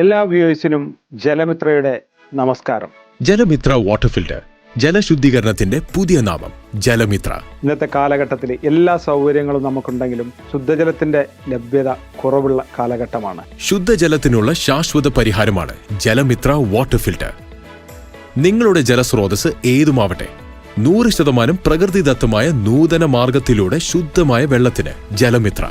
എല്ലാ വ്യൂവേഴ്സിനും ജലമിത്രയുടെ നമസ്കാരം. ജലമിത്ര water filter, ജലശുദ്ധീകരണത്തിന്റെ പുതിയ നാമം ജലമിത്ര. ഇന്നത്തെ കാലഘട്ടത്തിൽ എല്ലാ സൗകര്യങ്ങളും നമുക്കുണ്ടെങ്കിലും ശുദ്ധജലത്തിന്റെ ലഭ്യത കുറവുള്ള കാലഘട്ടമാണ്. ശുദ്ധജലത്തിനുള്ള ശാശ്വത പരിഹാരമാണ് ജലമിത്ര വാട്ടർ ഫിൽറ്റർ. നിങ്ങളുടെ ജലസ്രോതസ് ഏതുമാവട്ടെ, 100% പ്രകൃതിദത്തമായ നൂതന മാർഗത്തിലൂടെ ശുദ്ധമായ വെള്ളത്തിന് ജലമിത്ര.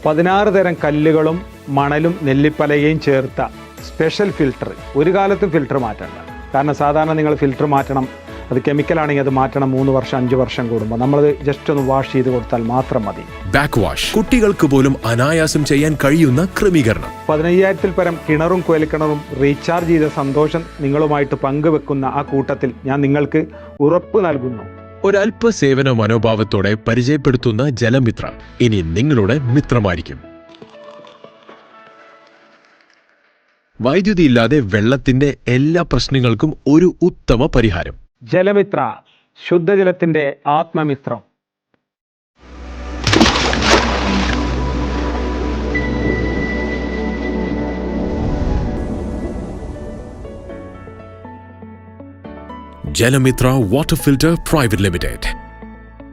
16 തരം കല്ലുകളും മണലും നെല്ലിപ്പലകയും ചേർത്ത സ്പെഷ്യൽ ഫിൽറ്റർ. ഒരു കാലത്തും ഫിൽറ്റർ മാറ്റണ്ട. കാരണം സാധാരണ നിങ്ങൾ ഫിൽറ്റർ മാറ്റണം, അത് കെമിക്കലാണെങ്കിൽ അത് മാറ്റണം 3 വർഷം 5 വർഷം കൂടുമ്പോൾ. നമ്മളത് ജസ്റ്റ് ഒന്ന് വാഷ് ചെയ്ത് കൊടുത്താൽ മാത്രം മതി. ബാക്ക് വാഷ്, കുട്ടികൾക്ക് പോലും അനായാസം ചെയ്യാൻ കഴിയുന്ന ക്രമീകരണം. 15,000-ൽ പരം കിണറും കുഴൽക്കിണറും റീചാർജ് ചെയ്ത സന്തോഷം നിങ്ങളുമായിട്ട് പങ്കുവെക്കുന്ന ആ കൂട്ടത്തിൽ ഞാൻ നിങ്ങൾക്ക് ഉറപ്പ് നൽകുന്നു. ഒരല്പ സേവന മനോഭാവത്തോടെ പരിചയപ്പെടുത്തുന്ന ജലമിത്ര ഇനി നിങ്ങളുടെ മിത്രമായിരിക്കും. വൈദ്യുതി ഇല്ലാതെ വെള്ളത്തിന്റെ എല്ലാ പ്രശ്നങ്ങൾക്കും ഒരു ഉത്തമ പരിഹാരം. ജലമിത്ര, ശുദ്ധജലത്തിന്റെ ആത്മമിത്രം. ജലമിത്ര വാട്ടർ ഫിൽറ്റർ പ്രൈവറ്റ് ലിമിറ്റഡ്.